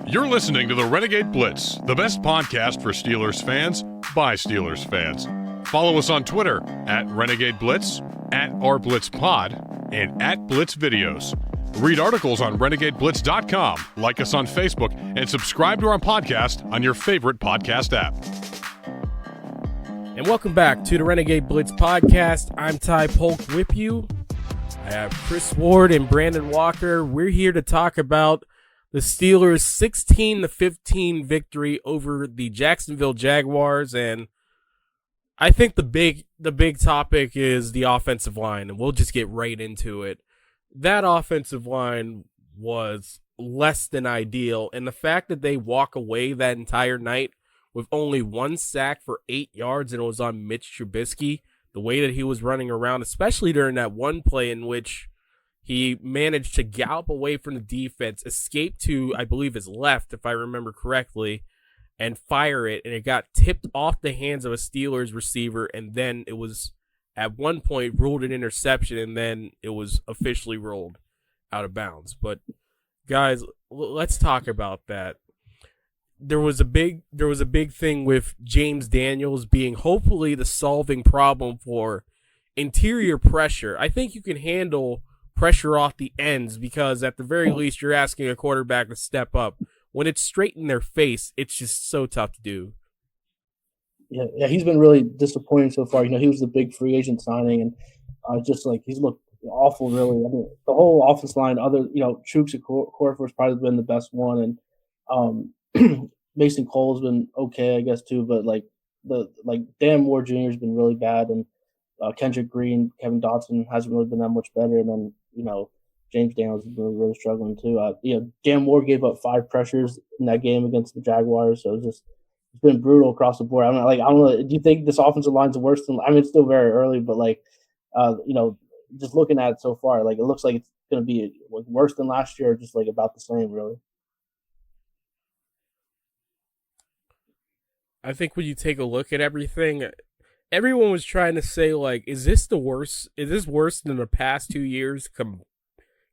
You're listening to the Renegade Blitz, the best podcast for Steelers fans by Steelers fans. Follow us on Twitter at Renegade Blitz, at RBlitzPod, and at Blitz Videos. Read articles on renegadeblitz.com, like us on Facebook, and subscribe to our podcast on your favorite podcast app. And welcome back to the Renegade Blitz podcast. I'm Ty Polk with you. I have Chris Ward and Brandon Walker. We're here to talk about the Steelers' 16-15 victory over the Jacksonville Jaguars, and I think the big topic is the offensive line, and we'll just get right into it. That offensive line was less than ideal, and the fact that they walk away that entire night with only one sack for 8 yards, and it was on Mitch Trubisky, the way that he was running around, especially during that one play in which he managed to gallop away from the defense, escape to, I believe, his left, if I remember correctly, and fire it, and it got tipped off the hands of a Steelers receiver, and then it was, at one point, ruled an interception, and then it was officially rolled out of bounds. But, guys, let's talk about that. There was a big thing with James Daniels being hopefully the solving problem for interior pressure. I think you can handle pressure off the ends because at the very least you're asking a quarterback to step up. When it's straight in their face, it's just so tough to do. Yeah, he's been really disappointing so far. He was the big free agent signing, and just like he's looked awful, really. I mean, the whole offense line, Chooks at Corfor's probably been the best one, and Mason Cole's been okay, I guess, too. But Dan Moore Jr. has been really bad, and Kendrick Green, Kevin Dotson hasn't really been that much better, and then James Daniels has been really struggling too. Dan Moore gave up 5 pressures in that game against the Jaguars, so it's been brutal across the board. I don't know. Do you think this offensive line's worse than? I mean, it's still very early, but just looking at it so far, it looks like it's going to be worse than last year, or just about the same, really. I think when you take a look at everything, everyone was trying to say, is this the worst? Is this worse than the past 2 years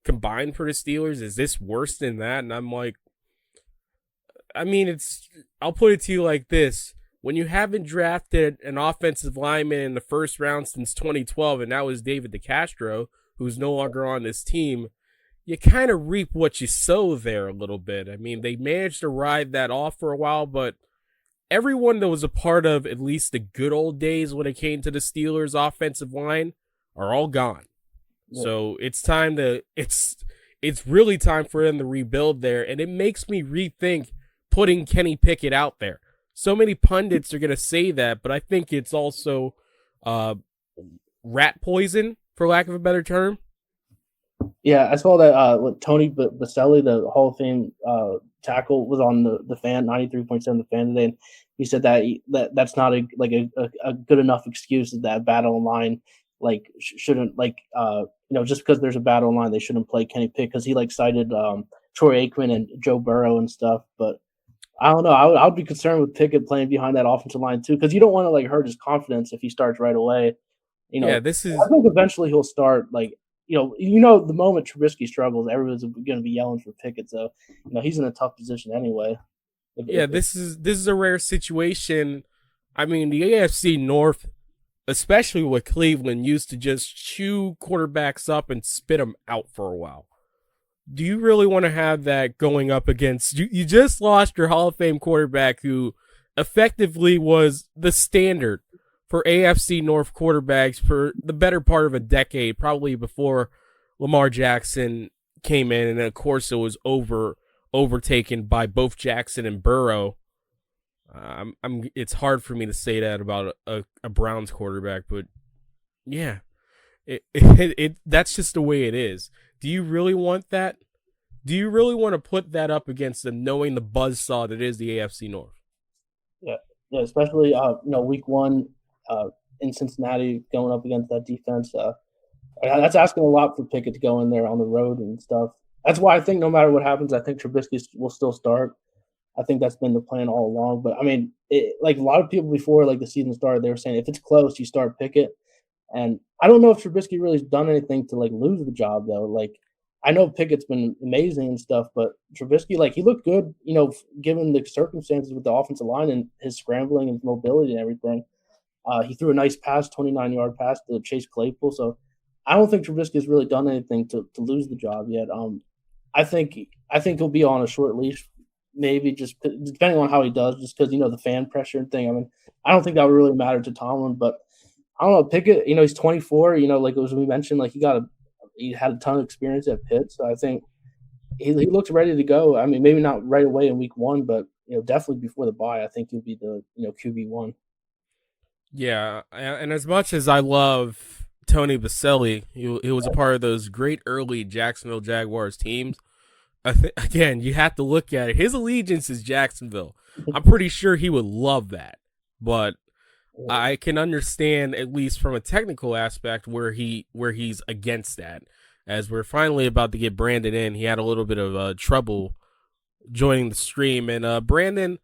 combined for the Steelers? Is this worse than that? And I'm like, I mean, I'll put it to you like this. When you haven't drafted an offensive lineman in the first round since 2012, and that was David DeCastro, who's no longer on this team, you kind of reap what you sow there a little bit. I mean, they managed to ride that off for a while, but everyone that was a part of at least the good old days when it came to the Steelers' offensive line are all gone. Yeah. So it's really time for them to rebuild there, and it makes me rethink putting Kenny Pickett out there. So many pundits are going to say that, but I think it's also rat poison, for lack of a better term. Yeah, I saw that Tony Baselli, the Hall of Fame tackle, was on the fan, 93.7 the fan today, and he said that's not a good enough excuse that battle line shouldn't just because there's a battle line they shouldn't play Kenny Pickett, because he cited Troy Aikman and Joe Burrow and stuff. But I don't know, I would be concerned with Pickett playing behind that offensive line too, because you don't want to hurt his confidence if he starts right away. I think eventually he'll start the moment Trubisky struggles, everyone's going to be yelling for Pickett. So, he's in a tough position anyway. This is a rare situation. I mean, the AFC North, especially with Cleveland, used to just chew quarterbacks up and spit them out for a while. Do you really want to have that going up against you just lost your Hall of Fame quarterback who effectively was the standard for AFC North quarterbacks for the better part of a decade, probably before Lamar Jackson came in, and of course it was overtaken by both Jackson and Burrow. It's hard for me to say that about a Browns quarterback, but yeah, that's just the way it is. Do you really want that? Do you really want to put that up against them, knowing the buzzsaw that is the AFC North? Yeah, especially week 1. In Cincinnati, going up against that defense, that's asking a lot for Pickett to go in there on the road and stuff. That's why I think no matter what happens, I think Trubisky will still start. I think that's been the plan all along. But I mean, a lot of people before the season started, they were saying if it's close, you start Pickett. And I don't know if Trubisky really has done anything to lose the job though. I know Pickett's been amazing and stuff, but Trubisky, like, he looked good, given the circumstances with the offensive line and his scrambling and his mobility and everything. He threw a nice pass, 29-yard pass to Chase Claypool. So I don't think Trubisky has really done anything to lose the job yet. I think he'll be on a short leash, maybe just depending on how he does, just because, the fan pressure and thing. I mean, I don't think that would really matter to Tomlin, but I don't know. Pickett, he's 24. Like as we mentioned, like he had a ton of experience at Pitt, so I think he looks ready to go. I mean, maybe not right away in week 1, but definitely before the bye, I think he'll be the QB1. Yeah, and as much as I love Tony Baselli, he was a part of those great early Jacksonville Jaguars teams. I think, again, you have to look at it. His allegiance is Jacksonville. I'm pretty sure he would love that, but I can understand, at least from a technical aspect, where he's against that. As we're finally about to get Brandon in, he had a little bit of trouble joining the stream. And Brandon,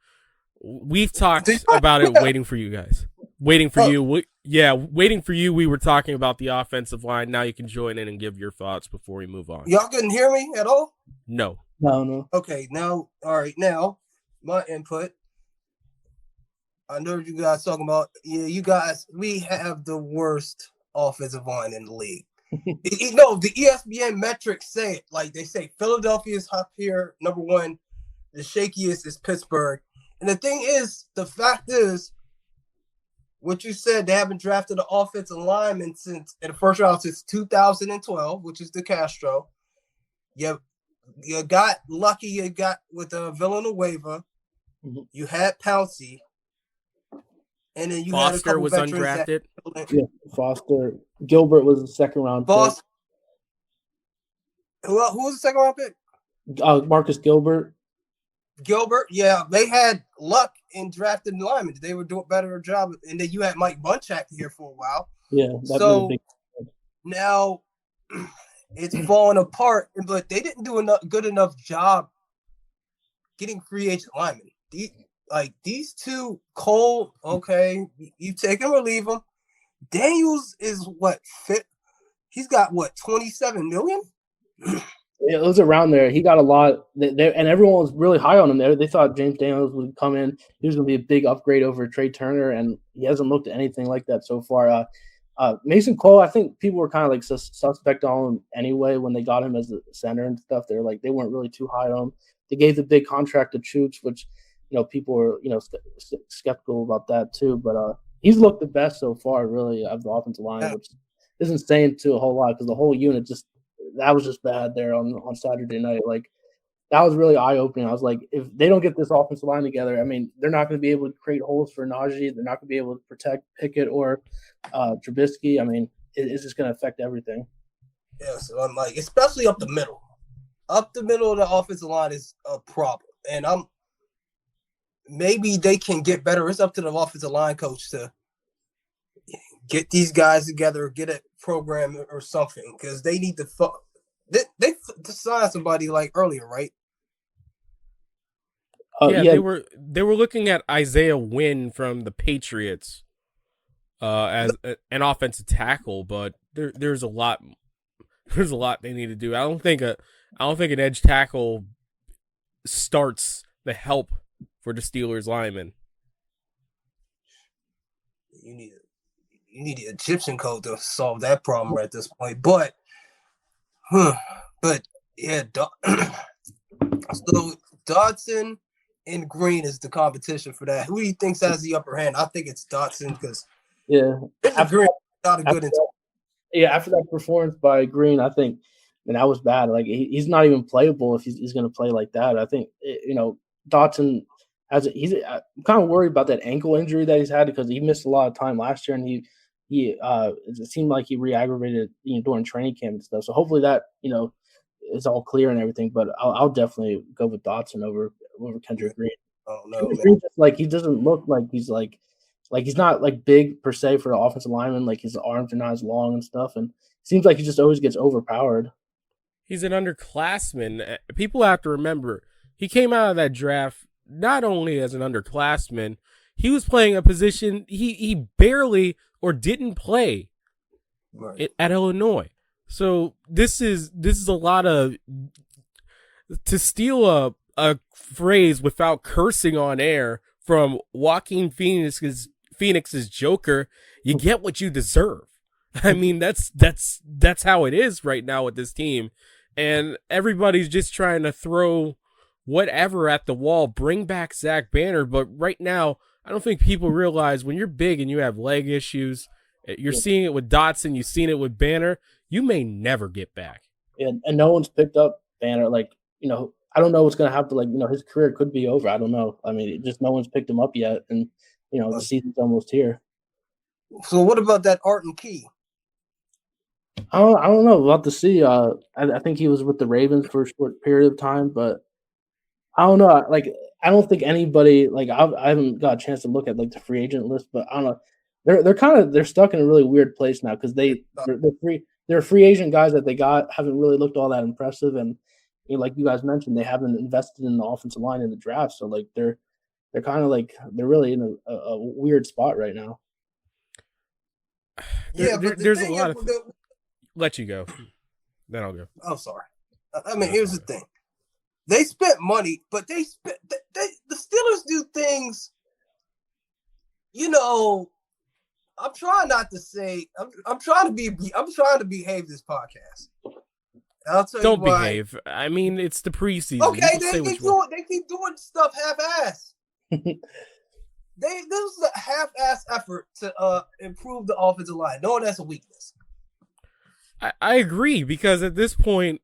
we've talked about it. Waiting for you guys. Waiting for you. Waiting for you. We were talking about the offensive line. Now you can join in and give your thoughts before we move on. Y'all couldn't hear me at all? No. Okay, now, all right, now, my input. I know you guys talking about, you guys, we have the worst offensive line in the league. The ESPN metrics say it. Like, they say Philadelphia is up here, number 1. The shakiest is Pittsburgh. And the thing is, the fact is, what you said, they haven't drafted an offensive lineman in the first round since 2012, which is the Castro. You got lucky. You got with Villanueva. Mm-hmm. You had Pouncey. And then you Foster had a couple was undrafted. Yeah, Foster. Gilbert was a second-round pick. Who was the second-round pick? Marcus Gilbert. Yeah, they had luck in drafting linemen. They were doing a better job. And then you had Mike Bunchak here for a while. Yeah. So now it's falling apart, but they didn't do a good enough job getting free agent linemen. These two, Cole, okay, you take him or leave him. Daniels is what, fit? He's got what, 27 million? It was around there. He got a lot, and everyone was really high on him there. They thought James Daniels would come in. He was going to be a big upgrade over Trey Turner, and he hasn't looked at anything like that so far. Mason Cole, I think people were kind of like suspect on him anyway when they got him as the center and stuff. They weren't really too high on him. They gave the big contract to Chooks, which people were skeptical about that too. But he's looked the best so far, really, of the offensive line, which isn't saying to a whole lot because the whole unit that was just bad there on Saturday night. Like, that was really eye-opening. I was like, if they don't get this offensive line together, I mean, they're not going to be able to create holes for Najee. They're not going to be able to protect Pickett or Trubisky. I mean, it's just going to affect everything. Yeah, so I'm like, especially up the middle. Up the middle of the offensive line is a problem. And maybe they can get better. It's up to the offensive line coach to get these guys together, get a program or something, because they need to they sign somebody like earlier, right? They were looking at Isaiah Wynn from the Patriots as an offensive tackle, but there's a lot they need to do. I don't think an edge tackle starts the help for the Steelers linemen. You need the Egyptian code to solve that problem at this point. But yeah, so Dodson and Green is the competition for that. Who do you think has the upper hand? I think it's Dodson because Green not a good. After that performance by Green, I think, that was bad. Like, he's not even playable if he's going to play like that. I think Dodson I'm kind of worried about that ankle injury that he's had because he missed a lot of time last year, and it seemed like he re-aggravated during training camp and stuff. So hopefully that is all clear and everything. But I'll definitely go with Dotson over Kendrick Green. Oh no, Green he doesn't look like he's like he's not like big per se for the offensive lineman. Like, his arms are not as long and stuff, and it seems like he just always gets overpowered. He's an underclassman. People have to remember he came out of that draft not only as an underclassman, he was playing a position he barely or didn't play at Illinois. So this is a lot of, to steal a phrase without cursing on air from Joaquin Phoenix's Joker, you get what you deserve. I mean, that's how it is right now with this team, and everybody's just trying to throw whatever at the wall, bring back Zach Banner, but right now I don't think people realize when you're big and you have leg issues, you're seeing it with Dotson, you've seen it with Banner, you may never get back. And no one's picked up Banner. Like, I don't know what's going to happen. Like, his career could be over. I don't know. I mean, just no one's picked him up yet. And, the season's almost here. So what about that Arden Key? I don't know. We'll have to see. I think he was with the Ravens for a short period of time, but I don't know. Like, I don't think anybody, like, I haven't got a chance to look at, like, the free agent list, but I don't know. They're stuck in a really weird place now because they're free agent guys that they got haven't really looked all that impressive, and like you guys mentioned, they haven't invested in the offensive line in the draft, so like they're kind of like they're really in a weird spot right now. There's a lot of. Let you go, then I'll go. I'm sorry. I mean, here's the thing: they spent money, but the Steelers do things. I'm trying not to say. I'm trying to behave this podcast. I'll tell Don't you why. behave. I mean, it's the preseason. Okay, they keep doing stuff half-ass. This is a half-ass effort to improve the offensive line. No, that's a weakness. I agree, because at this point,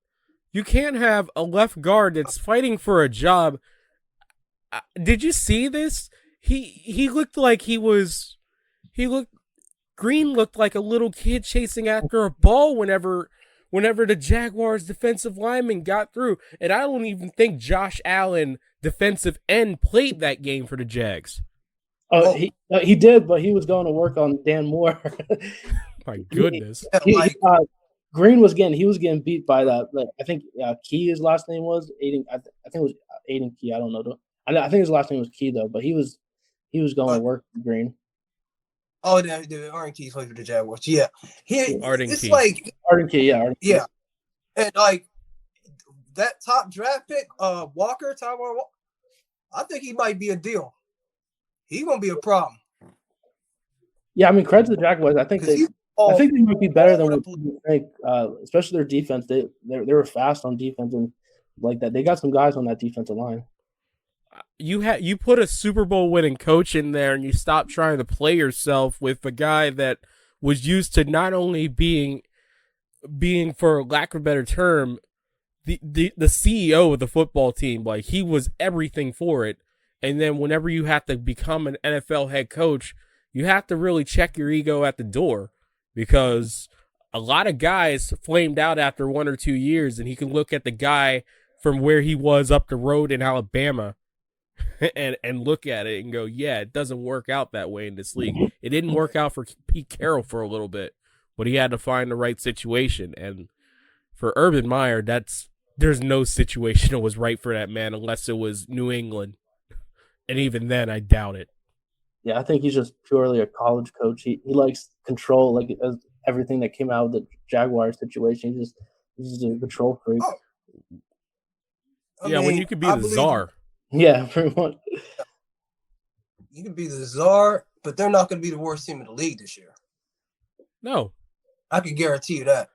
you can't have a left guard that's fighting for a job. Did you see this? He looked like Green looked like a little kid chasing after a ball whenever the Jaguars defensive lineman got through. And I don't even think Josh Allen, defensive end, played that game for the Jags. He did, but he was going to work on Dan Moore. My goodness. Green was getting beat by that. I think Key, his last name was Aiden. I think it was Aiden Key. I don't know though. I think his last name was Key though, but he was going to work for Green. Oh, the Arden Key played for the Jaguars. Yeah, Arden Key. Arden Key, yeah. And like that top draft pick, Walker, Tyrone Walker, I think he might be a deal. He's gonna be a problem. Yeah, I mean, credit to the Jaguars. I think they might be better than what people think, especially their defense. They were fast on defense and like that. They got some guys on that defensive line. You put a Super Bowl winning coach in there, and you stop trying to play yourself with a guy that was used to not only being, for lack of a better term, the CEO of the football team. Like, he was everything for it. And then whenever you have to become an NFL head coach, you have to really check your ego at the door, because a lot of guys flamed out after 1 or 2 years, and he can look at the guy from where he was up the road in Alabama and look at it and go, yeah, it doesn't work out that way in this league. It didn't work out for Pete Carroll for a little bit, but he had to find the right situation. And for Urban Meyer, there's no situation that was right for that man unless it was New England. And even then, I doubt it. Yeah, I think he's just purely a college coach. He likes control, like everything that came out of the Jaguars situation. He's just a control freak. I mean, when you could be the czar. Yeah, pretty much. You can be the czar, but they're not going to be the worst team in the league this year. No. I can guarantee you that.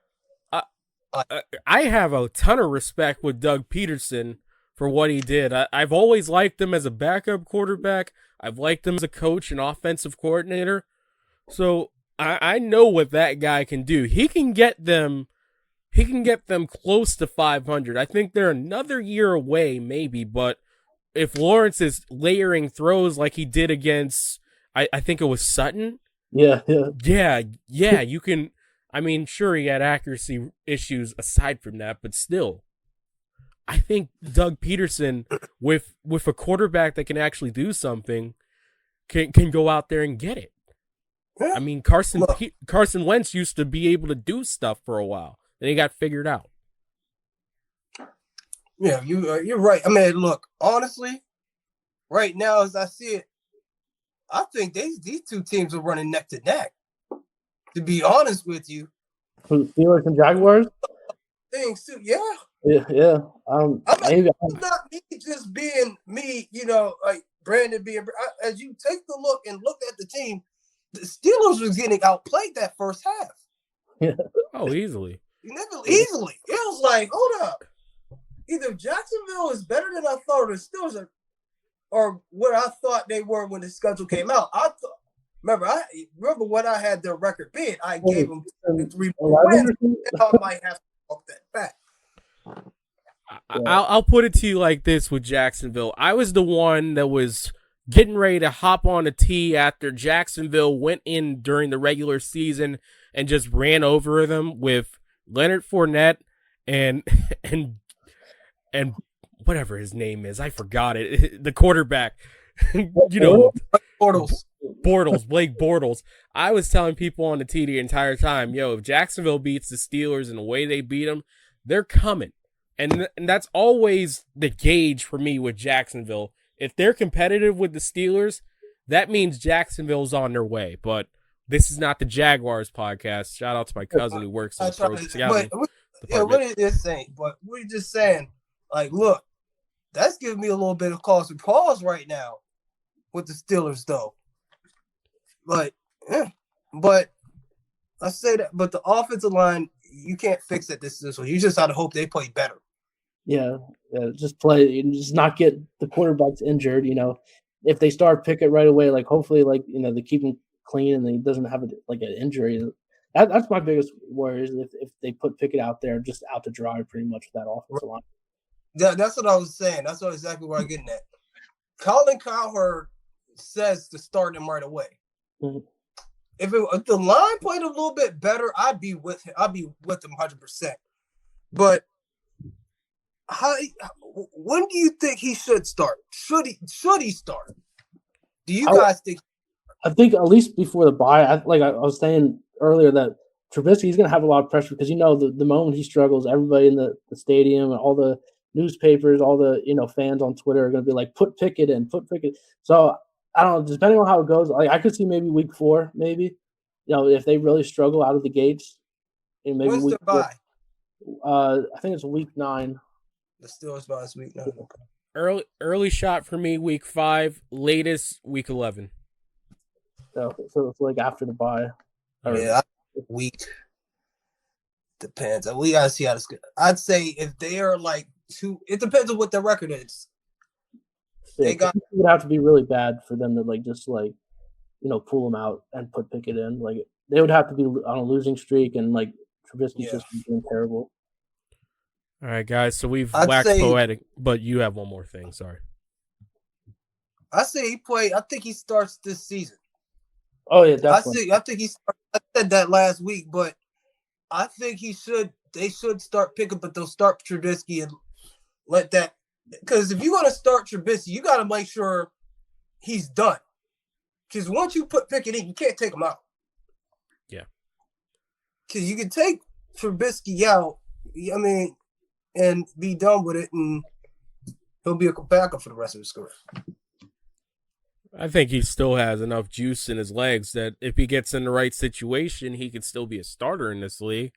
I have a ton of respect with Doug Peterson for what he did. I've always liked him as a backup quarterback. I've liked him as a coach and offensive coordinator. So I know what that guy can do. He can get them close to 500. I think they're another year away, maybe, but if Lawrence is layering throws like he did against, I think it was Sutton. Yeah, you can. I mean, sure, he had accuracy issues aside from that, but still, I think Doug Peterson, with a quarterback that can actually do something, can go out there and get it. I mean, Carson Wentz used to be able to do stuff for a while, then he got figured out. Yeah, you're right. I mean, look, honestly, right now as I see it, I think these two teams are running neck to neck. To be honest with you, For the Steelers and Jaguars? Things too, yeah. Yeah. Maybe. It's not me just being me, like Brandon being. As you take the look and look at the team, the Steelers was getting outplayed that first half. Yeah. Oh, easily. Easily. It was like, hold up. Either Jacksonville is better than I thought, or the Steelers are what I thought they were when the schedule came out. Remember what I had their record being. I gave them 3 wins. I might have to walk that back. I'll put it to you like this with Jacksonville. I was the one that was getting ready to hop on a tee after Jacksonville went in during the regular season and just ran over them with Leonard Fournette and whatever his name is. I forgot it. The quarterback. Blake Bortles. I was telling people on the tee the entire time, if Jacksonville beats the Steelers in the way they beat them, they're coming. And that's always the gauge for me with Jacksonville. If they're competitive with the Steelers, that means Jacksonville's on their way. But this is not the Jaguars podcast. Shout out to my cousin who works in the pro scouting department. What is this saying? But we're just saying, like, look, that's giving me a little bit of cause for pause right now with the Steelers, though. But I say that, but the offensive line, you can't fix it this one. You just got to hope they play better. Yeah, just play and just not get the quarterbacks injured. If they start Pickett right away, like hopefully, they keep him clean and he doesn't have an injury. That's my biggest worry is if they put Pickett out there just out to dry pretty much with that offensive line. Yeah, that's what I was saying. That's exactly where I'm getting at. Colin Cowherd says to start him right away. Mm-hmm. If the line played a little bit better, I'd be with him. I'd be with him 100%. But when do you think he should start? Should he start? Do you guys think? I think at least before the bye. I was saying earlier that Trubisky's going to have a lot of pressure because the moment he struggles, everybody in the stadium and all the newspapers, all the fans on Twitter are going to be like, put Pickett in, put Pickett. So I don't know, depending on how it goes, like I could see maybe week 4, maybe, if they really struggle out of the gates. And maybe when's their bye? I think it's week 9. The Steelers bye is week 9. Okay. Early shot for me, week 5, latest week 11. So it's like after the bye. Yeah, week depends. We gotta see how this goes. I'd say if they are like 2, it depends on what their record is. Yeah, it would have to be really bad for them to pull them out and put Pickett in. Like they would have to be on a losing streak and Trubisky's just doing terrible. All right, guys. So we've waxed poetic, but you have one more thing. Sorry. I say I think he starts this season. Oh yeah, definitely. I think he starts. I said that last week, but I think they should start picking, but they'll start Trubisky and let that. Because if you're going to start Trubisky, you got to make sure he's done. Because once you put Pickett in, you can't take him out. Yeah. Because you can take Trubisky out, and be done with it, and he'll be a backup for the rest of his career. I think he still has enough juice in his legs that if he gets in the right situation, he could still be a starter in this league.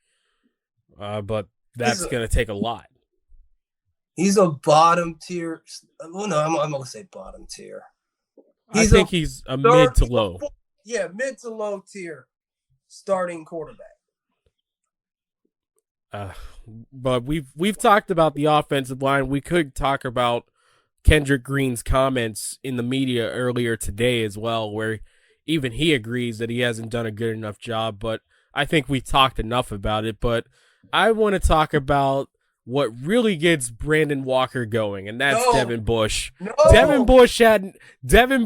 But that's going to take a lot. He's a bottom tier. Well, no, I'm going to say bottom tier. I think he's a mid to low. Yeah, mid to low tier starting quarterback. But we've talked about the offensive line. We could talk about Kendrick Green's comments in the media earlier today as well, where even he agrees that he hasn't done a good enough job. But I think we talked enough about it. But I want to talk about what really gets Brandon Walker going, and that's Devin Bush. No. Devin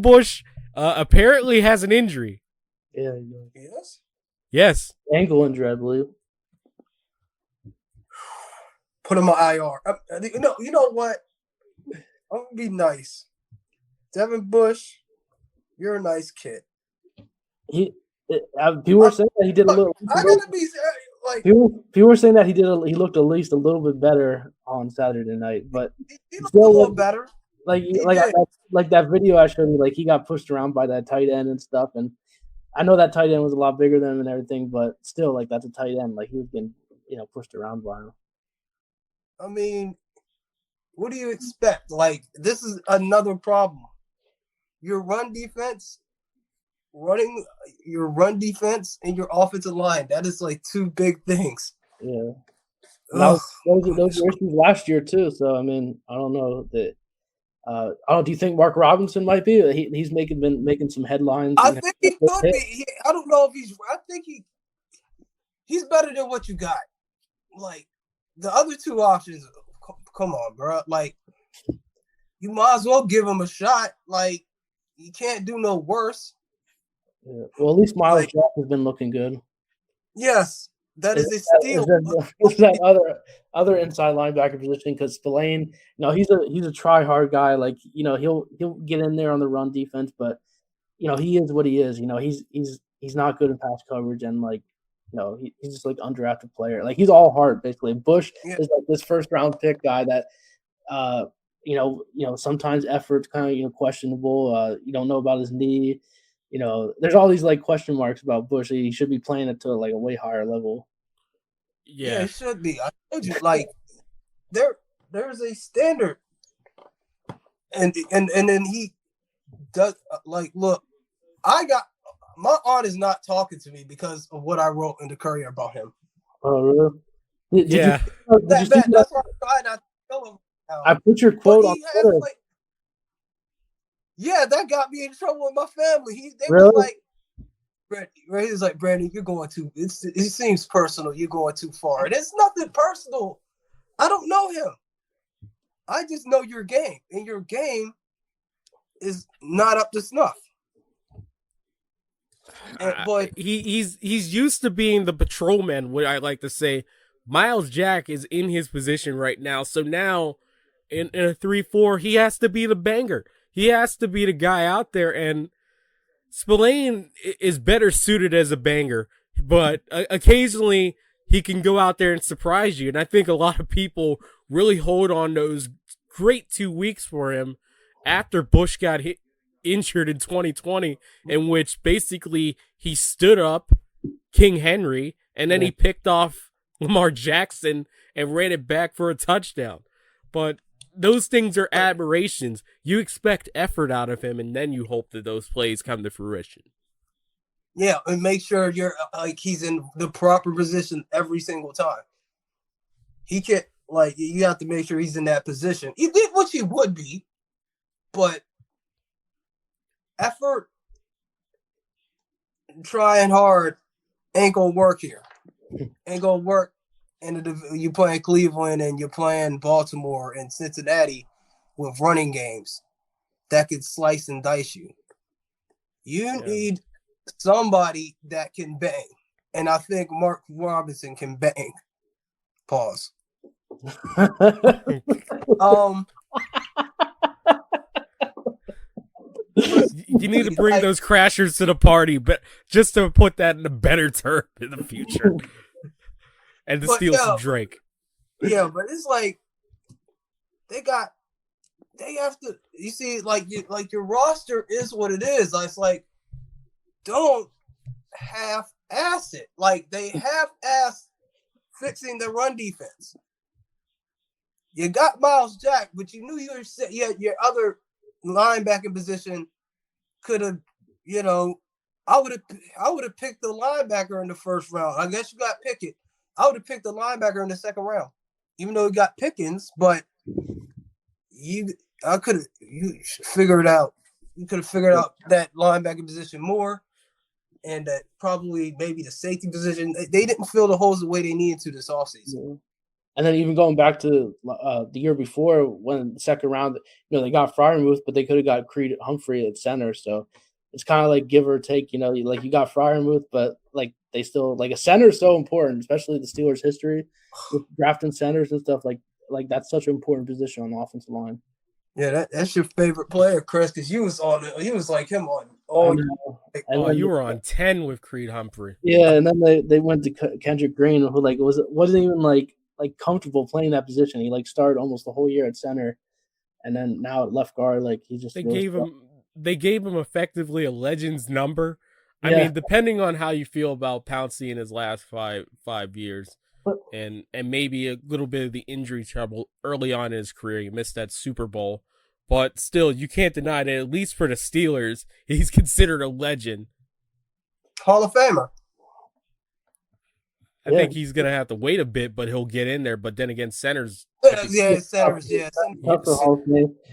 Bush apparently has an injury. Yeah. Yes. Ankle injury, I believe. Put him on IR. You know what? I'm gonna be nice. Devin Bush, you're a nice kid. People were saying that he did a little. I gotta be like. People were saying that he looked at least a little bit better on Saturday night, but he looked a little better. Like that video I showed you, like he got pushed around by that tight end and stuff, and I know that tight end was a lot bigger than him and everything, but still, like, that's a tight end. Like, he was getting, pushed around by him. I mean, what do you expect? Like, this is another problem. Your run defense and your offensive line, that is like two big things. Yeah. Those were issues last year too. So I mean, I don't know that. Do you think Mark Robinson might be? He's been making some headlines. I think he could be. I don't know if he's. I think he's better than what you got. Like the other two options. Come on, bro. Like you might as well give him a shot. Like you can't do no worse. Yeah. Well, at least Miles Jack has been looking good. Yes. That is a steal. Is that other inside linebacker position? Because Spillane, he's a try hard guy. Like he'll get in there on the run defense, but he is what he is. He's not good in pass coverage, and he's just like undrafted player. Like he's all heart basically. Bush is like this first round pick guy that sometimes effort's kind of questionable. You don't know about his knee. There's all these like question marks about Bush. He should be playing it to like a way higher level. Yeah, it should be. I told you, like there's a standard, and then he does like look. My aunt is not talking to me because of what I wrote in the Courier about him. Oh really? Yeah. That's why I'm trying not to tell him. I put your quote on Twitter. Yeah, that got me in trouble with my family. They really? were like, he was like, Brandon, you're going too. It seems personal. You're going too far. And it's nothing personal. I don't know him. I just know your game, and your game is not up to snuff. But he's used to being the patrolman. What I like to say, Miles Jack is in his position right now. So now, in a 3-4, he has to be the banger. He has to be the guy out there, and Spillane is better suited as a banger, but occasionally he can go out there and surprise you. And I think a lot of people really hold on those great 2 weeks for him after Bush got injured in 2020, in which basically he stood up King Henry and then he picked off Lamar Jackson and ran it back for a touchdown. But those things are admirations. You expect effort out of him, and then you hope that those plays come to fruition. Yeah, and make sure you're like he's in the proper position every single time. He can't you have to make sure he's in that position. He did what he would be, but effort, trying hard, ain't gonna work here. Ain't gonna work. And you playing Cleveland and you're playing Baltimore and Cincinnati with running games that could slice and dice you. You need somebody that can bang. And I think Mark Robinson can bang. Pause. You need to bring those crashers to the party, but just to put that in a better term in the future. And to steal some Drake. Yeah, but it's like they have to. You see, your roster is what it is. It's like don't half-ass it. Like they half-ass fixing the run defense. You got Miles Jack, but you knew your other linebacking position could have. I would have picked the linebacker in the first round. I guess you got Pickett. I would have picked the linebacker in the second round, even though he got Pickens. But you figured out. You could have figured out that linebacker position more, and that probably maybe the safety position. They didn't fill the holes the way they needed to this offseason. Yeah. And then even going back to the year before, when the second round, they got Freiermuth, but they could have got Creed Humphrey at center. So it's kind of like give or take. You got Freiermuth, but they still a center is so important, especially the Steelers' history with drafting centers and stuff. Like that's such an important position on the offensive line. Yeah, that's your favorite player, Chris, because you was like him on. You were on 10 with Creed Humphrey. Yeah, and then they went to Kendrick Green, who wasn't even comfortable playing that position. He started almost the whole year at center, and then now at left guard, he just they gave him effectively a Legends number. I mean, depending on how you feel about Pouncey in his last five years, and maybe a little bit of the injury trouble early on in his career, he missed that Super Bowl. But still, you can't deny that at least for the Steelers, he's considered a legend. Hall of Famer. I think he's going to have to wait a bit, but he'll get in there. But then again, centers. Centers, yeah.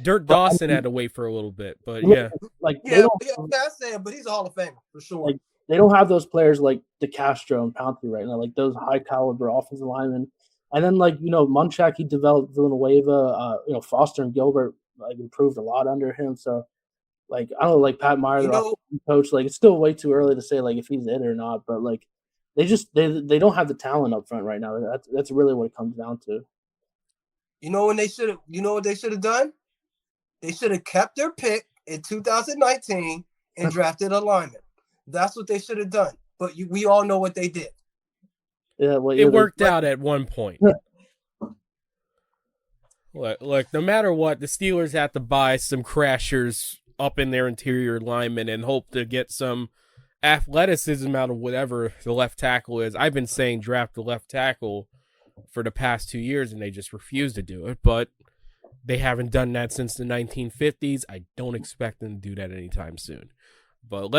Dirk Dawson had to wait for a little bit, but yeah. But he's a Hall of Famer for sure. Like, they don't have those players like DeCastro and Pouncey right now, like those high caliber offensive linemen. And then Munchak, he developed Villanueva. Foster and Gilbert improved a lot under him. So I don't know, Pat Meyer, the coach, it's still way too early to say if he's it or not. But they don't have the talent up front right now. That's really what it comes down to. You know what they should have done? They should have kept their pick in 2019 and drafted a lineman. That's what they should have done. But we all know what they did. Yeah, it worked out at one point. Look, no matter what, the Steelers have to buy some crashers up in their interior linemen and hope to get some athleticism out of whatever the left tackle is. I've been saying draft the left tackle for the past 2 years, and they just refuse to do it. But they haven't done that since the 1950s. I don't expect them to do that anytime soon. But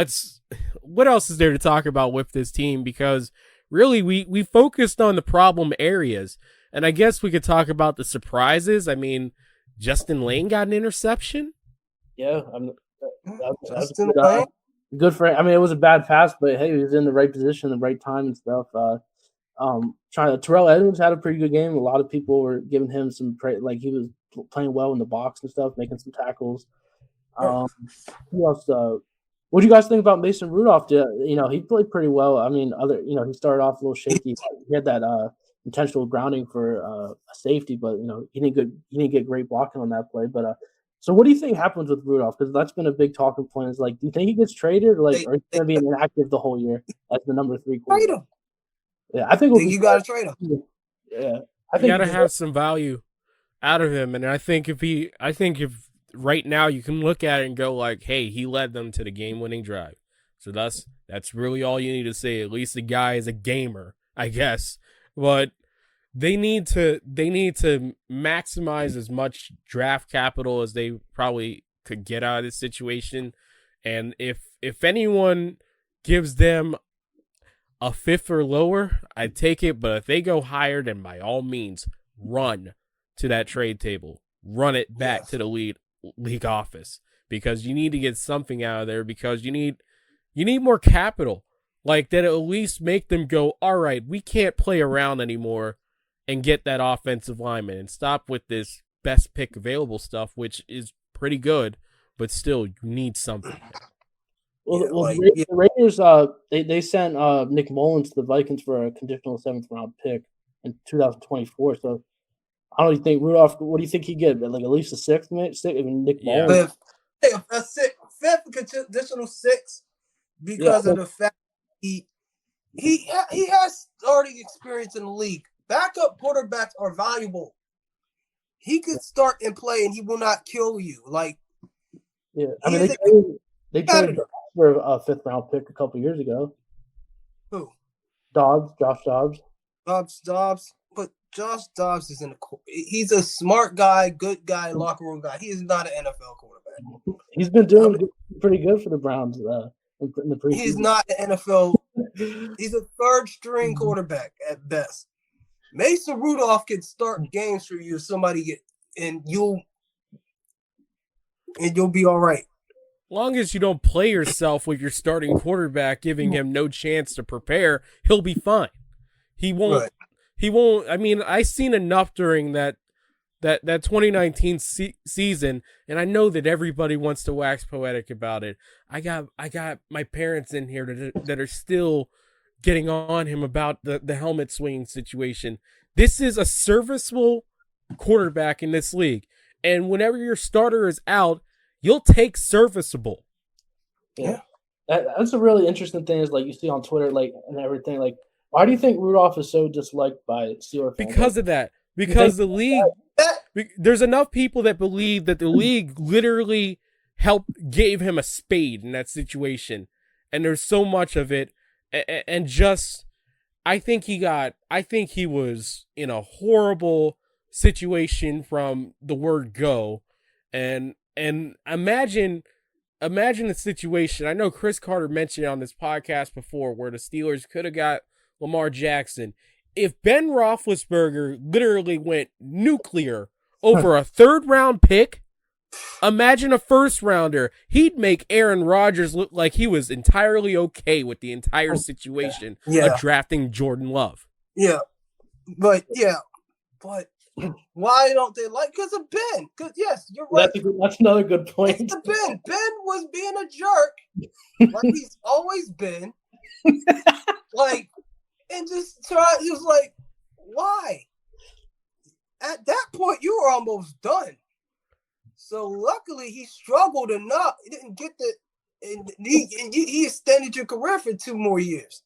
what else is there to talk about with this team? Because really, we focused on the problem areas. And I guess we could talk about the surprises. I mean, Justin Lane got an interception. Yeah. Justin Lane? Good for him. I mean, it was a bad pass, but hey, he was in the right position, the right time and stuff. Terrell Edwards had a pretty good game. A lot of people were giving him some praise. He was playing well in the box and stuff, making some tackles. Who else? What do you guys think about Mason Rudolph? He played pretty well. I mean, he started off a little shaky. He had that intentional grounding for a safety, but he didn't get great blocking on that play. But so what do you think happens with Rudolph? Because that's been a big talking point. Is do you think he gets traded, or is he going to be inactive the whole year as the number 3 quarterback? Trade him. Yeah, I think you got to trade him. Yeah, you got to have some value out of him, and I think if right now you can look at it and go hey, he led them to the game-winning drive. So that's really all you need to say. At least the guy is a gamer, I guess. But they need to maximize as much draft capital as they probably could get out of this situation. And if anyone gives them a 5th or lower, I'd take it. But if they go higher, then by all means, run to that trade table. Run it back to the league office, because you need to get something out of there, because you need more capital that at least make them go, all right, we can't play around anymore, and get that offensive lineman and stop with this best pick available stuff, which is pretty good, but still you need something. The Raiders they sent Nick Mullins to the Vikings for a conditional 7th round pick in 2024. So I don't think Rudolph. What do you think he get? At least a 6th, mate? I mean, Nick Mullins. A 5th conditional 6 because of the fact he has starting experience in the league. Backup quarterbacks are valuable. He could start and play, and he will not kill you. I mean, they traded for a 5th round pick a couple years ago. Who? Josh Dobbs. Dobbs. But Josh Dobbs he's a smart guy, good guy, locker room guy. He is not an NFL quarterback. He's been doing pretty good for the Browns in the preseason. He's not an NFL. He's a 3rd string quarterback at best. Mason Rudolph can start games for you. And you'll be all right. Long as you don't play yourself with your starting quarterback, giving him no chance to prepare, he'll be fine. He won't. Right. He won't. I mean, I seen enough during that 2019 season, and I know that everybody wants to wax poetic about it. I got my parents in here that are still getting on him about the helmet swinging situation. This is a serviceable quarterback in this league, and whenever your starter is out, you'll take serviceable. Yeah, that's a really interesting thing. Is you see on Twitter, and everything. Why do you think Rudolph is so disliked by Steelers fans? Because of that. Because the league, there's enough people that believe that the league literally gave him a spade in that situation. and there's so much of it, and just I think he was in a horrible situation from the word go, and imagine the situation. I know Chris Carter mentioned on this podcast before where the Steelers could have got Lamar Jackson. If Ben Roethlisberger literally went nuclear over a third-round pick, imagine a first-rounder. He'd make Aaron Rodgers look like he was entirely okay with the entire situation of drafting Jordan Love. But why don't they like? Because of Ben. Because yes, you're right. That's another good point. It's Ben. Ben was being a jerk, like he's always been. Like, and just try. He was like, why? At that point, you were almost done. So luckily, he struggled enough. He didn't get the, and he extended your career for 2 more years.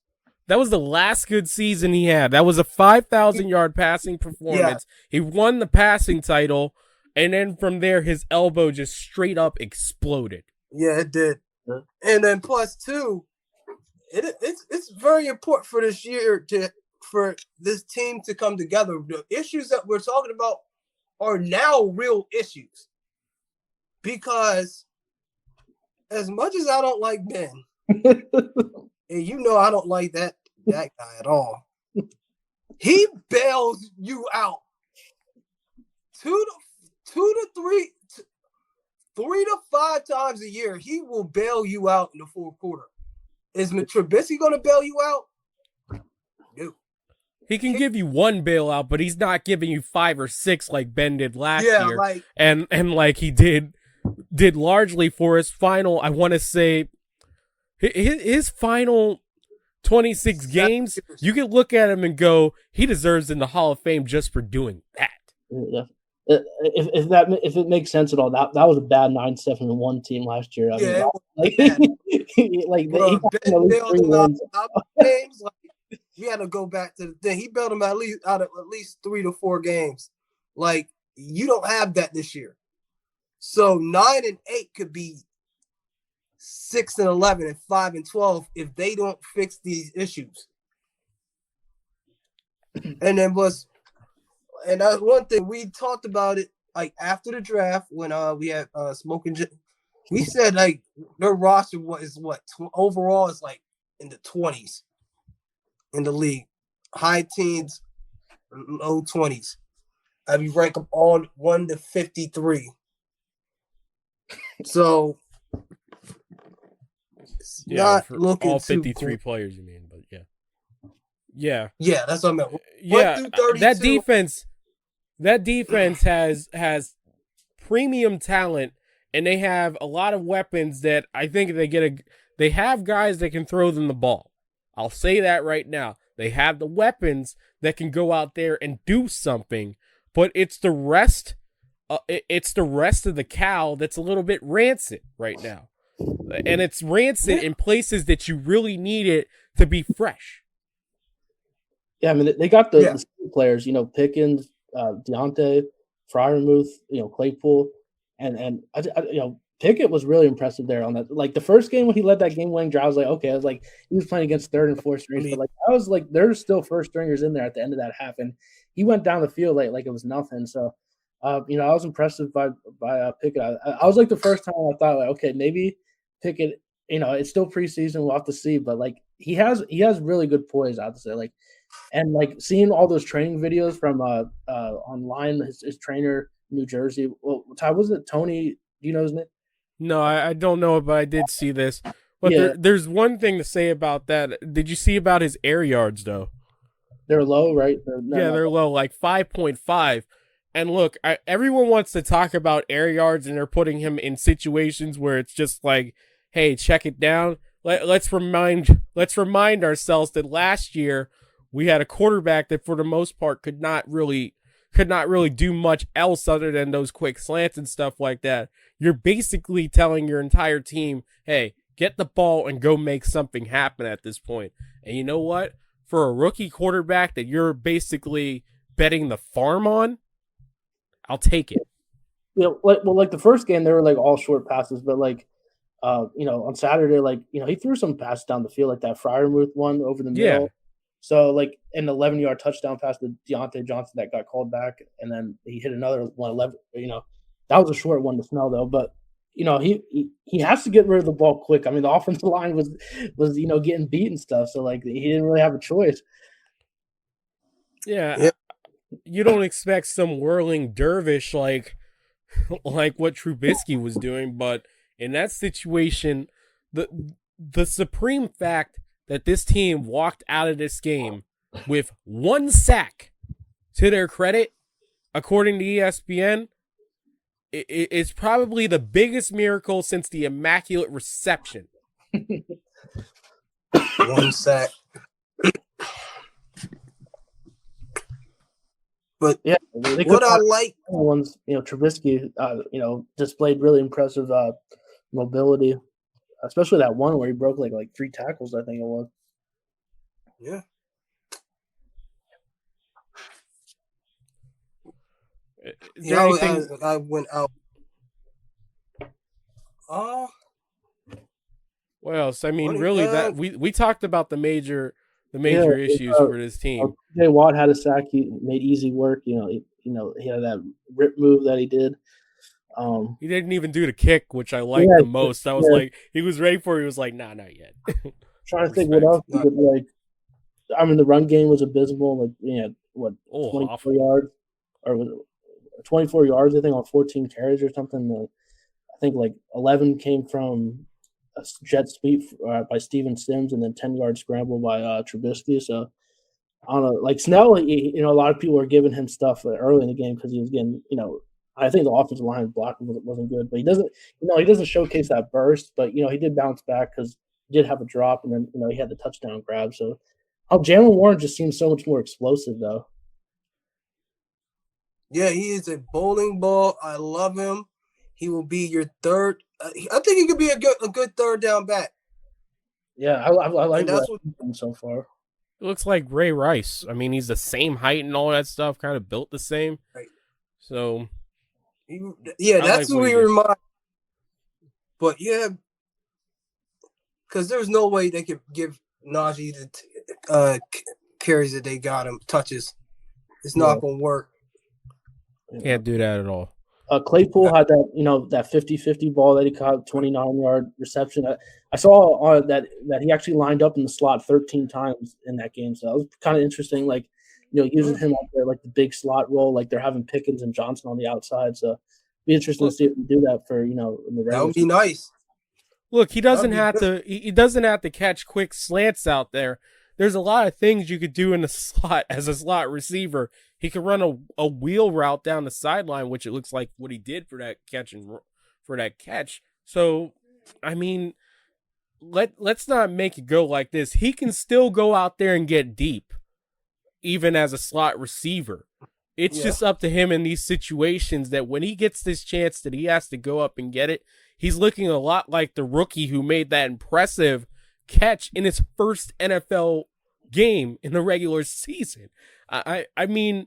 That was the last good season he had. That was a 5,000-yard passing performance. Yeah. He won the passing title, and then from there, his elbow just straight up exploded. Yeah, it did. And then plus 2, it's very important for this year for this team to come together. The issues that we're talking about are now real issues. Because as much as I don't like Ben, and you know I don't like that guy at all, he bails you out 3 to 5 times a year. He will bail you out in the fourth quarter. Is Trubisky going to bail you out? No. He can give you 1 bailout, but he's not giving you 5 or 6 like Ben did last year, like, and like he did largely for his final. I want to say his final 26 games. You can look at him and go, he deserves in the Hall of Fame just for doing that. Yeah. If it makes sense at all, that was a bad 9-7-1 team last year. I mean, Ben bailed him out games. Like, we had to go back to the thing. He bailed him out of at least 3 to 4 games. Like, you don't have that this year. So 9-8 could be 6-11 and 5-12 if they don't fix these issues. And then that's one thing we talked about it, like after the draft when we had Smoking. We said like their roster overall is like in the 20s in the league, high teens, low 20s. We rank them all 1 to 53. So not looking all 53 players, you mean? But yeah, that's what I meant. Yeah, that defense has premium talent, and they have a lot of weapons that I think they have guys that can throw them the ball. I'll say that right now. They have the weapons that can go out there and do something, but it's the rest. It's the rest of the cow that's a little bit rancid right now. And it's rancid in places that you really need it to be fresh. Yeah, I mean, they got the players, Pickens, Deontay, Freiermuth, Claypool, and Pickett was really impressive there on that. Like the first game when he led that game-winning drive, I was like, he was playing against third and fourth stringers, but I was like, there's still first stringers in there at the end of that half, and he went down the field like it was nothing. So, I was impressed by Pickett. I was like the first time I thought okay, maybe Pickett, it's still preseason, we'll have to see, but like he has really good poise out there, and seeing all those training videos from online, his trainer in New Jersey. Well, Ty, wasn't it Tony? Do you know his name? No, I don't know it, but I did see this. But there's one thing to say about that. Did you see about his air yards though? They're low, right? They're low, like 5.5. And look, everyone wants to talk about air yards, and they're putting him in situations where it's just like, hey, check it down. Let's remind ourselves that last year we had a quarterback that for the most part could not really do much else other than those quick slants and stuff like that. You're basically telling your entire team, hey, get the ball and go make something happen at this point. And you know what? For a rookie quarterback that you're basically betting the farm on, I'll take it. Like the first game, they were all short passes, but On Saturday, like, he threw some passes down the field, like that Freiermuth one over the Yeah. middle. So, like, an 11-yard touchdown pass to Deontay Johnson that got called back, and then he hit another one, 11, that was a short one to Snell, though. But, he has to get rid of the ball quick. I mean, the offensive line was getting beat and stuff, so, like, he didn't really have a choice. Yeah. You don't expect some whirling dervish like what Trubisky was doing, but in that situation, the supreme fact that this team walked out of this game with 1 sack, to their credit, according to ESPN, it's probably the biggest miracle since the Immaculate Reception. 1 sack. But yeah, what I like ones, Trubisky, displayed really impressive mobility, especially that one where he broke like 3 tackles, I think it was. Yeah. I went out. Well, so I mean, really, that we talked about the major issues for this team. J. Watt had a sack. He made easy work. He had that rip move that he did. He didn't even do the kick, which I liked the most. I was like, he was ready for it. He was like, nah, not yet. Trying to think what else he did. Like, I mean, the run game was abysmal. Like, 24 yards, or was it 24 yards? I think on 14 carries or something. I think like 11 came from a jet sweep by Steven Sims, and then 10-yard scramble by Trubisky. So I don't know. Like Snell, a lot of people were giving him stuff early in the game because he was getting, I think the offensive line blocking wasn't good, but he doesn't showcase that burst. But he did bounce back because he did have a drop, and then he had the touchdown grab. So Jalen Warren just seems so much more explosive, though. Yeah, he is a bowling ball. I love him. He will be your third. I think he could be a good third down back. Yeah, I like that so far. It looks like Ray Rice. I mean, he's the same height and all that stuff, kind of built the same. Right. So, that's who we remind. But yeah, because there's no way they could give Najee the carries that they got him, touches. It's not going to work. Can't do that at all. Claypool had that, that 50-50 ball that he caught, 29-yard reception. I saw that he actually lined up in the slot 13 times in that game. So that was kind of interesting, like, using him out there, like the big slot role, like they're having Pickens and Johnson on the outside. So it'd be interesting to see if we do that for, in the regular. That would be nice. Look, he doesn't have to catch quick slants out there. There's a lot of things you could do in the slot as a slot receiver. He could run a wheel route down the sideline, which it looks like what he did for that catch. So, I mean, let's not make it go like this. He can still go out there and get deep, even as a slot receiver. It's just up to him in these situations that when he gets this chance that he has to go up and get it, he's looking a lot like the rookie who made that impressive catch in his first NFL game in the regular season. I mean,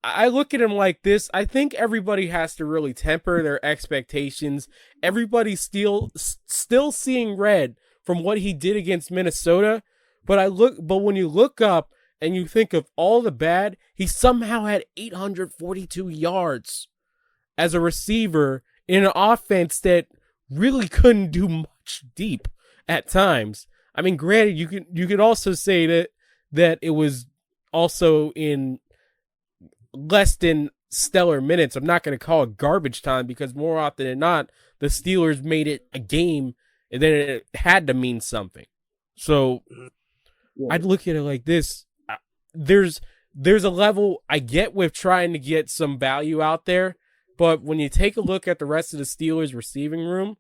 I look at him like this. I think everybody has to really temper their expectations. Everybody's still seeing red from what he did against Minnesota. But when you look up and you think of all the bad, he somehow had 842 yards as a receiver in an offense that really couldn't do much deep at times. I mean, granted, you could also say that it was also in less than stellar minutes. I'm not going to call it garbage time because more often than not, the Steelers made it a game and then it had to mean something. So I'd look at it like this. There's a level I get with trying to get some value out there, but when you take a look at the rest of the Steelers receiving room,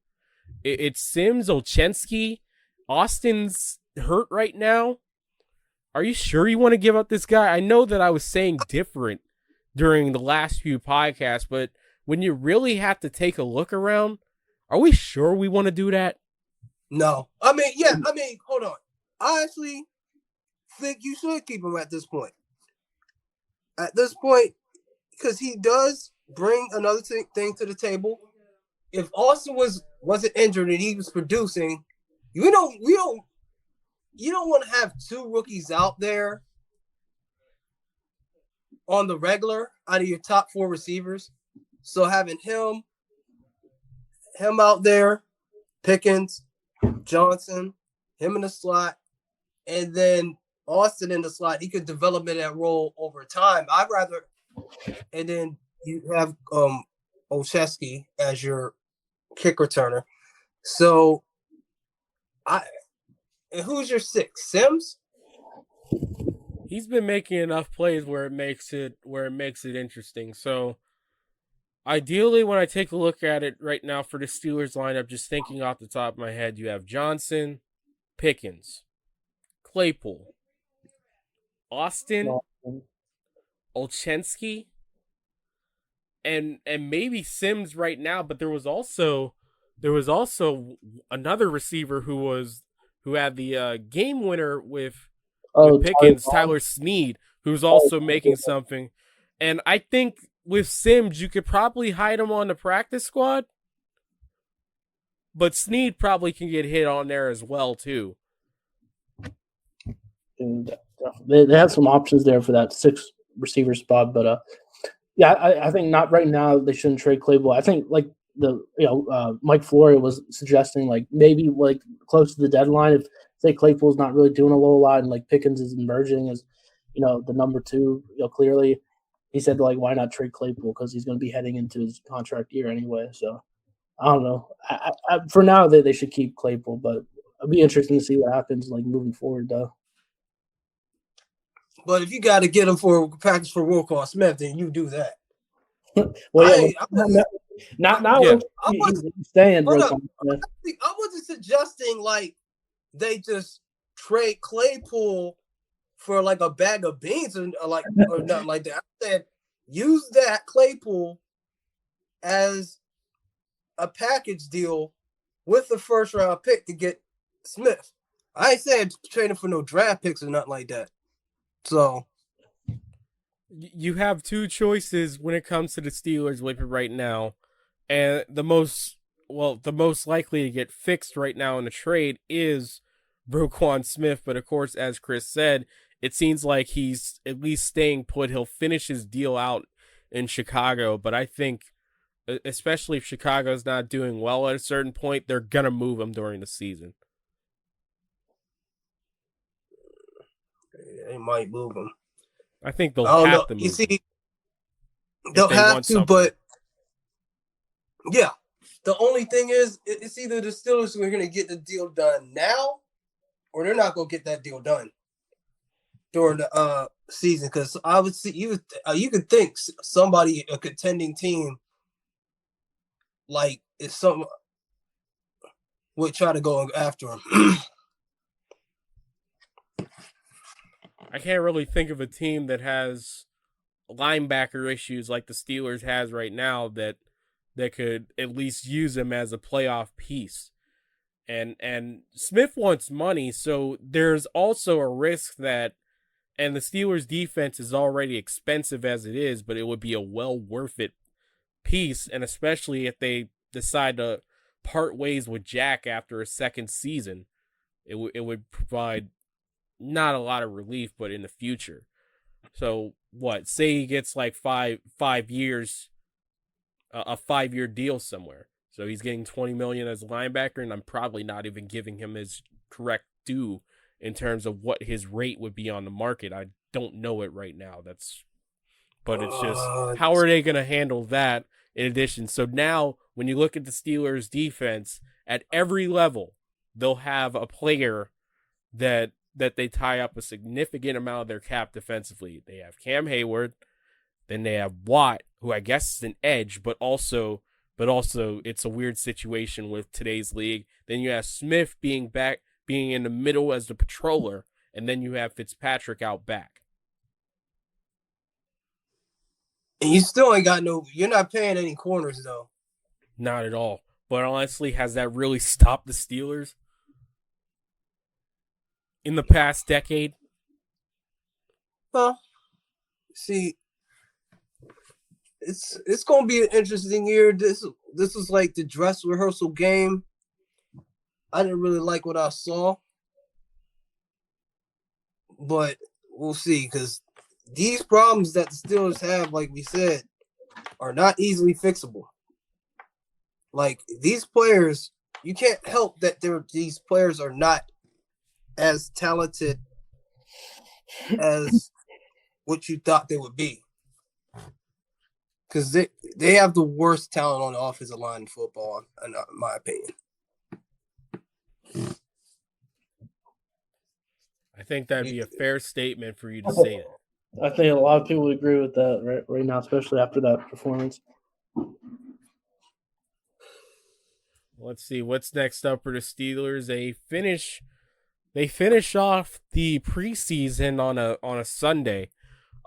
it's Sims, Olszewski, Austin's hurt right now. Are you sure you want to give up this guy? I know that I was saying different during the last few podcasts, but when you really have to take a look around, are we sure we want to do that? No. Hold on. I actually think you should keep him at this point. At this point, because he does bring another thing to the table. if Austin wasn't injured and he was producing, you don't want to have two rookies out there on the regular out of your top 4 receivers. So having him out there, Pickens, Johnson, him in the slot, and then Austin in the slot, he could develop in that role over time. I'd rather, and then you have Olszewski as your kick returner. So, and who's your 6? Sims? He's been making enough plays where it makes it interesting. So, ideally, when I take a look at it right now for the Steelers lineup, just thinking off the top of my head, you have Johnson, Pickens, Claypool, Austin, Olszewski, and maybe Sims right now. But there was also another receiver who had the game winner with Pickens, Tyler Snead, who's also making something. And I think with Sims, you could probably hide him on the practice squad, but Snead probably can get hit on there as well too. And they have some options there for that 6 receiver spot, but yeah, I think not right now. They shouldn't trade Claypool. I think like Mike Florio was suggesting like maybe like close to the deadline, if say Claypool's not really doing a whole lot and like Pickens is emerging as the number 2, clearly. He said, like, why not trade Claypool? Because he's going to be heading into his contract year anyway. So, I don't know. For now, they should keep Claypool, but it'll be interesting to see what happens, like, moving forward, though. But if you got to get him for a package for Wilcox Smith, then you do that. Well, yeah, he's staying. I wasn't suggesting, like, they just trade Claypool for like a bag of beans or nothing like that. I said use that Claypool as a package deal with the 1st round pick to get Smith. I ain't saying trading for no draft picks or nothing like that. So you have 2 choices when it comes to the Steelers with it right now, and the most likely to get fixed right now in the trade is Roquan Smith. But of course, as Chris said, it seems like he's at least staying put. He'll finish his deal out in Chicago, but I think, especially if Chicago's not doing well at a certain point, they're going to move him during the season. They might move him. I think they'll have to move him. You see, they'll have to, but yeah. The only thing is, it's either the Steelers who are going to get the deal done now, or they're not going to get that deal done during the season. Because I would see you could think somebody, a contending team, like if some would try to go after him. I can't really think of a team that has linebacker issues like the Steelers has right now that could at least use him as a playoff piece. And Smith wants money, so there's also a risk that, and the Steelers' defense is already expensive as it is, but it would be a well worth it piece, and especially if they decide to part ways with Jack after a second season, it would provide not a lot of relief, but in the future. So say he gets like 5 years, a 5-year deal somewhere. So he's getting $20 million as a linebacker, and I'm probably not even giving him his correct due in terms of what his rate would be on the market. I don't know it right now. But it's just, how are they going to handle that in addition? So now when you look at the Steelers defense at every level, they'll have a player that they tie up a significant amount of their cap defensively. They have Cam Hayward, then they have Watt, who I guess is an edge, but also it's a weird situation with today's league. Then you have Smith being in the middle as the patroller, and then you have Fitzpatrick out back. And you still ain't got you're not paying any corners though. Not at all. But honestly, has that really stopped the Steelers in the past decade? Well, see, it's gonna be an interesting year. This is like the dress rehearsal game. I didn't really like what I saw, but we'll see, because these problems that the Steelers have, like we said, are not easily fixable. Like, these players, you can't help that these players are not as talented as what you thought they would be. Because they have the worst talent on the offensive line in football, in my opinion. I think that'd be a fair statement for you to say that. I think a lot of people would agree with that right now, especially after that performance. Let's see what's next up for the Steelers. They finish off the preseason on a Sunday,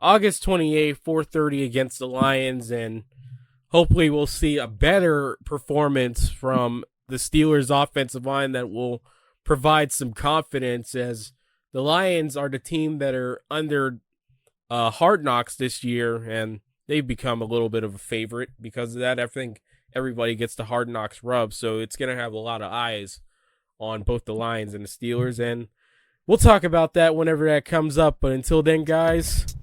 August 28th, 4:30 against the Lions, and hopefully we'll see a better performance from the Steelers offensive line that will provide some confidence, as the Lions are the team that are under Hard Knocks this year, and they've become a little bit of a favorite because of that. I think everybody gets the Hard Knocks rub, so it's going to have a lot of eyes on both the Lions and the Steelers, and we'll talk about that whenever that comes up. But until then, guys,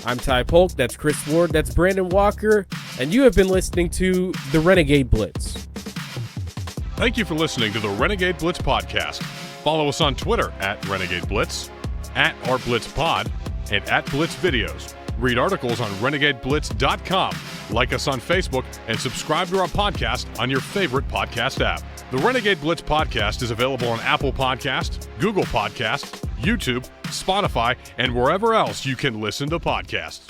I'm Ty Polk, that's Chris Ward, that's Brandon Walker, and you have been listening to the Renegade Blitz. Thank you for listening to the Renegade Blitz podcast. Follow us on Twitter at Renegade Blitz, at @BlitzPod, and at Blitz Videos. Read articles on renegadeblitz.com, like us on Facebook, and subscribe to our podcast on your favorite podcast app. The Renegade Blitz podcast is available on Apple Podcasts, Google Podcasts, YouTube, Spotify, and wherever else you can listen to podcasts.